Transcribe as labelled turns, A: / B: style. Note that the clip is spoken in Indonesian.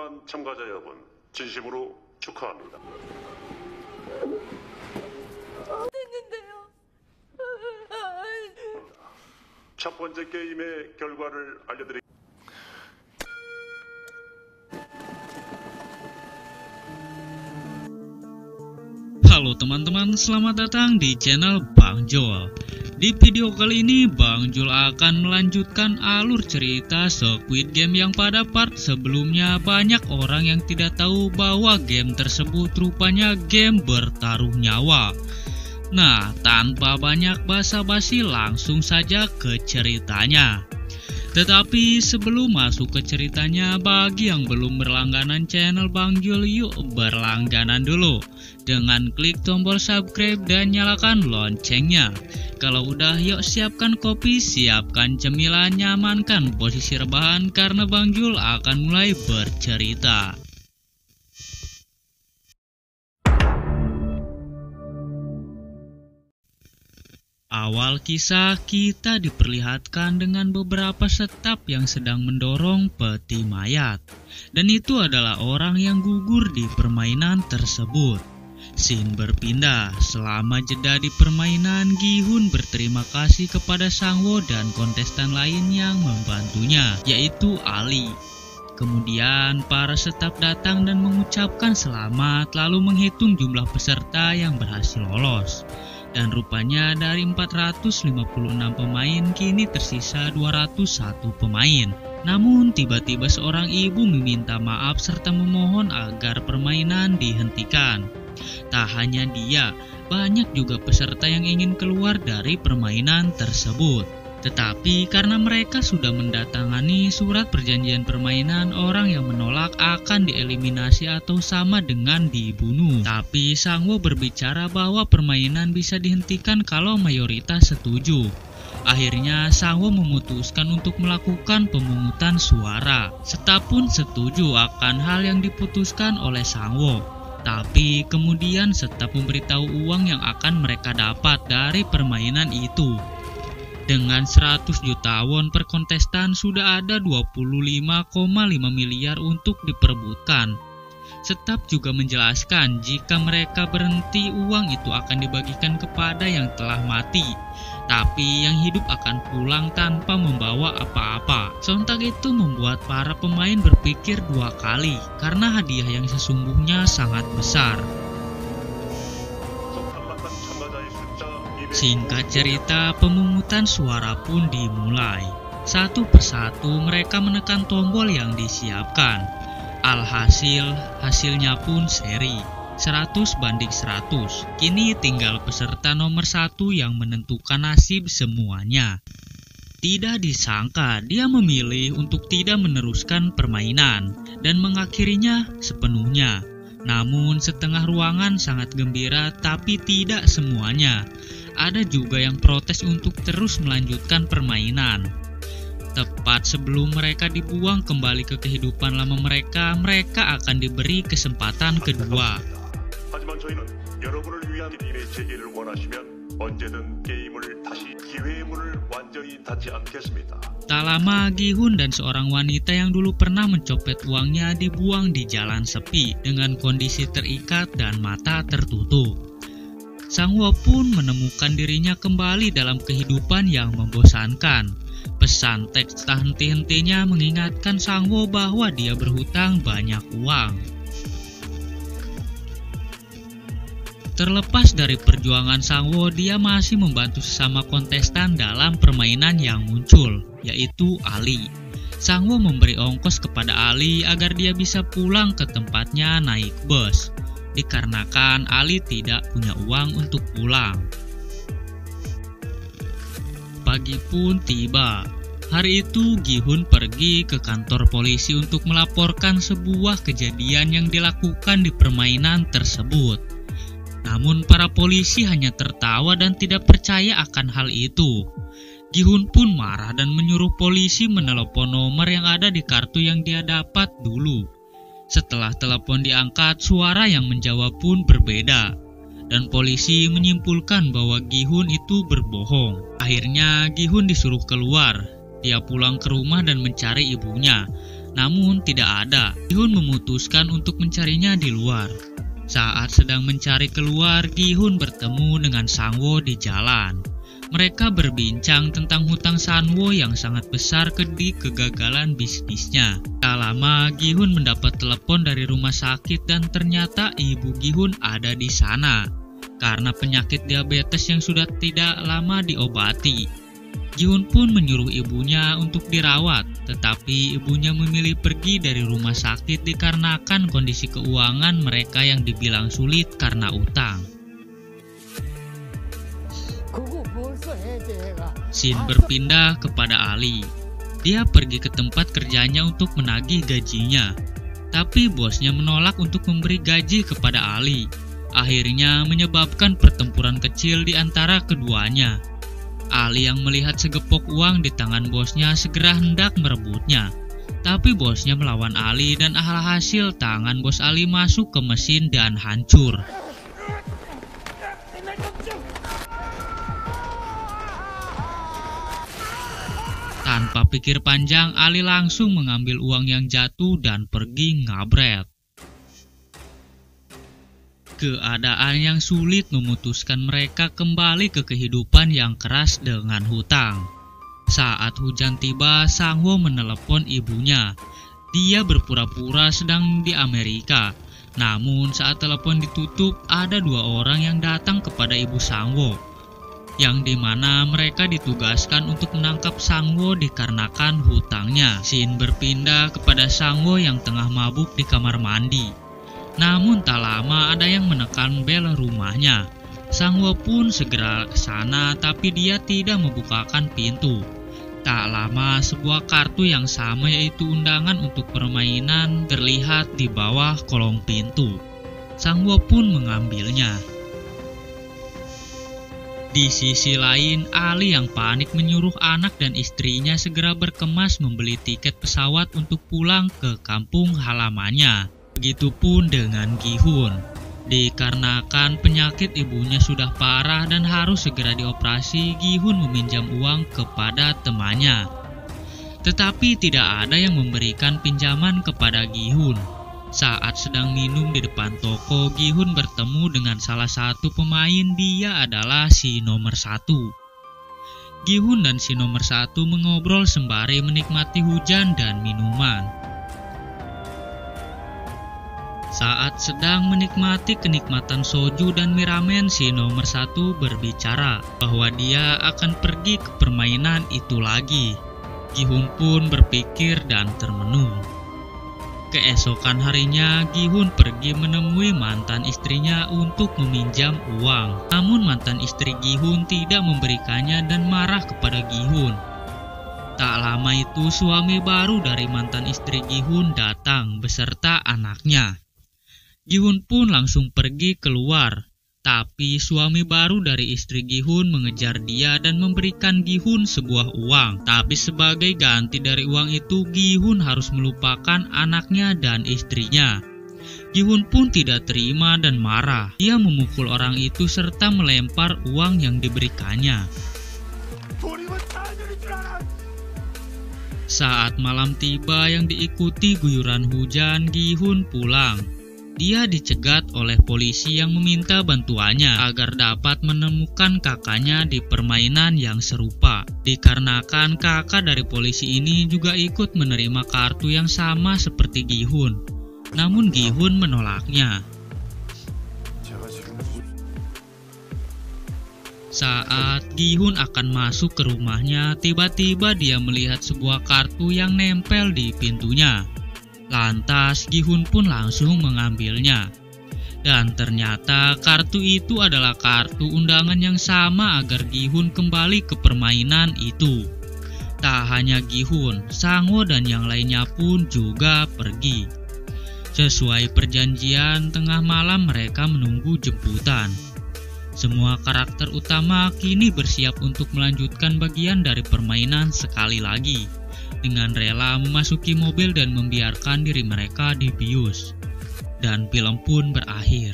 A: 소중한 참가자 여러분, 진심으로 축하합니다.
B: 됐는데요.
A: 첫 번째 게임의 결과를 알려드리겠습니다.
C: Halo teman-teman, selamat datang di channel Bang Jul. Di video kali ini Bang Jul akan melanjutkan alur cerita Squid Game yang pada part sebelumnya banyak orang yang tidak tahu bahwa game tersebut rupanya game bertaruh nyawa. Nah, tanpa banyak basa-basi langsung saja ke ceritanya. Tetapi sebelum masuk ke ceritanya, bagi yang belum berlangganan channel Bang Jul, yuk berlangganan dulu dengan klik tombol subscribe dan nyalakan loncengnya. Kalau udah, yuk siapkan kopi, siapkan cemilan, nyamankan posisi rebahan karena Bang Jul akan mulai bercerita. Awal kisah kita diperlihatkan dengan beberapa staf yang sedang mendorong peti mayat. Dan itu adalah orang yang gugur di permainan tersebut. Scene berpindah. Selama jeda di permainan, Gi-hun berterima kasih kepada Sang-woo dan kontestan lain yang membantunya, yaitu Ali. Kemudian para staf datang dan mengucapkan selamat, lalu menghitung jumlah peserta yang berhasil lolos. Dan rupanya dari 456 pemain kini tersisa 201 pemain. Namun tiba-tiba seorang ibu meminta maaf serta memohon agar permainan dihentikan. Tak hanya dia, banyak juga peserta yang ingin keluar dari permainan tersebut. Tetapi karena mereka sudah mendatangani surat perjanjian permainan, orang yang menolak akan dieliminasi atau sama dengan dibunuh. Tapi Sang-woo berbicara bahwa permainan bisa dihentikan kalau mayoritas setuju. Akhirnya Sang-woo memutuskan untuk melakukan pemungutan suara. Staf pun setuju akan hal yang diputuskan oleh Sang-woo. Tapi kemudian staf memberitahu uang yang akan mereka dapat dari permainan itu. Dengan 100 juta won per kontestan, sudah ada 25,5 miliar untuk diperebutkan. Staf juga menjelaskan jika mereka berhenti, uang itu akan dibagikan kepada yang telah mati. Tapi yang hidup akan pulang tanpa membawa apa-apa. Sontak itu membuat para pemain berpikir dua kali karena hadiah yang sesungguhnya sangat besar. Singkat cerita, pemungutan suara pun dimulai. Satu persatu mereka menekan tombol yang disiapkan. Alhasil, hasilnya pun seri 100-100. Kini tinggal peserta nomor 1 yang menentukan nasib semuanya. Tidak disangka dia memilih untuk tidak meneruskan permainan dan mengakhirinya sepenuhnya. Namun setengah ruangan sangat gembira, tapi tidak semuanya. Ada juga yang protes untuk terus melanjutkan permainan. Tepat sebelum mereka dibuang kembali ke kehidupan lama mereka, mereka akan diberi kesempatan kedua.
A: 하지만 저희는 여러분을 위한 게임의 재개를 원하시면 언제든 게임을 다시 기회의 문을 완전히 닫지 않겠습니다.
C: Tak lama, Gi-hun dan seorang wanita yang dulu pernah mencopet uangnya dibuang di jalan sepi dengan kondisi terikat dan mata tertutup. Sang-woo pun menemukan dirinya kembali dalam kehidupan yang membosankan. Pesan teks tak henti-hentinya mengingatkan Sang-woo bahwa dia berhutang banyak uang. Terlepas dari perjuangan Sang-woo, dia masih membantu sesama kontestan dalam permainan yang muncul, yaitu Ali. Sang-woo memberi ongkos kepada Ali agar dia bisa pulang ke tempatnya naik bus, dikarenakan Ali tidak punya uang untuk pulang. Pagi pun tiba. Hari itu Gi-hun pergi ke kantor polisi untuk melaporkan sebuah kejadian yang dilakukan di permainan tersebut. Namun para polisi hanya tertawa dan tidak percaya akan hal itu. Gi-hun pun marah dan menyuruh polisi menelepon nomor yang ada di kartu yang dia dapat dulu. Setelah telepon diangkat, suara yang menjawab pun berbeda. Dan polisi menyimpulkan bahwa Gi-hun itu berbohong. Akhirnya Gi-hun disuruh keluar. Dia pulang ke rumah dan mencari ibunya. namun tidak ada. Gi-hun memutuskan untuk mencarinya di luar. Saat sedang mencari keluar, Gi-hun bertemu dengan Sang-woo di jalan. Mereka berbincang tentang hutang San-woo yang sangat besar di kegagalan bisnisnya. Tak lama, Gi-hun mendapat telepon dari rumah sakit dan ternyata ibu Gi-hun ada di sana karena penyakit diabetes yang sudah tidak lama diobati. Gi-hun pun menyuruh ibunya untuk dirawat, tetapi ibunya memilih pergi dari rumah sakit dikarenakan kondisi keuangan mereka yang dibilang sulit karena utang. Scene berpindah kepada Ali. Dia pergi ke tempat kerjanya untuk menagih gajinya, tapi bosnya menolak untuk memberi gaji kepada Ali. Akhirnya menyebabkan pertempuran kecil di antara keduanya. Ali yang melihat segepok uang di tangan bosnya segera hendak merebutnya, tapi bosnya melawan Ali dan alhasil tangan bos Ali masuk ke mesin dan hancur. Tanpa pikir panjang, Ali langsung mengambil uang yang jatuh dan pergi ngabret. Keadaan yang sulit memutuskan mereka kembali ke kehidupan yang keras dengan hutang. Saat hujan tiba, Sang-woo menelepon ibunya. Dia berpura-pura sedang di Amerika. Namun saat telepon ditutup, ada dua orang yang datang kepada ibu Sang-woo, yang dimana mereka ditugaskan untuk menangkap Sang-woo dikarenakan hutangnya. Scene berpindah kepada Sang-woo yang tengah mabuk di kamar mandi. Namun tak lama ada yang menekan bel rumahnya. Sang-woo pun segera ke sana, tapi dia tidak membukakan pintu. Tak lama sebuah kartu yang sama yaitu undangan untuk permainan terlihat di bawah kolong pintu. Sang-woo pun mengambilnya. Di sisi lain, Ali yang panik menyuruh anak dan istrinya segera berkemas membeli tiket pesawat untuk pulang ke kampung halamannya. Begitupun dengan Gi-hun. Dikarenakan penyakit ibunya sudah parah dan harus segera dioperasi, Gi-hun meminjam uang kepada temannya. Tetapi tidak ada yang memberikan pinjaman kepada Gi-hun. Saat sedang minum di depan toko, Gi-hun bertemu dengan salah satu pemain. Dia adalah si nomor 1. Gi-hun dan si nomor 1 mengobrol sembari menikmati hujan dan minuman. Saat sedang menikmati kenikmatan soju dan mie ramen, si nomor 1 berbicara bahwa dia akan pergi ke permainan itu lagi. Gi-hun pun berpikir dan termenung. Keesokan harinya, Gi-hun pergi menemui mantan istrinya untuk meminjam uang. Namun mantan istri Gi-hun tidak memberikannya dan marah kepada Gi-hun. Tak lama itu suami baru dari mantan istri Gi-hun datang beserta anaknya. Gi-hun pun langsung pergi keluar, tapi suami baru dari istri Gi-hun mengejar dia dan memberikan Gi-hun sebuah uang. Tapi sebagai ganti dari uang itu, Gi-hun harus melupakan anaknya dan istrinya. Gi-hun pun tidak terima dan marah. Dia memukul orang itu serta melempar uang yang diberikannya. Saat malam tiba yang diikuti guyuran hujan, Gi-hun pulang. Dia dicegat oleh polisi yang meminta bantuannya agar dapat menemukan kakaknya di permainan yang serupa. Dikarenakan kakak dari polisi ini juga ikut menerima kartu yang sama seperti Gi-hun. Namun Gi-hun menolaknya. Saat Gi-hun akan masuk ke rumahnya, tiba-tiba dia melihat sebuah kartu yang nempel di pintunya. Lantas Gi-hun pun langsung mengambilnya. Dan ternyata kartu itu adalah kartu undangan yang sama agar Gi-hun kembali ke permainan itu. Tak hanya Gi-hun, Sang-woo dan yang lainnya pun juga pergi. Sesuai perjanjian, tengah malam mereka menunggu jemputan. Semua karakter utama kini bersiap untuk melanjutkan bagian dari permainan sekali lagi, dengan rela memasuki mobil dan membiarkan diri mereka dibius. Dan film pun berakhir.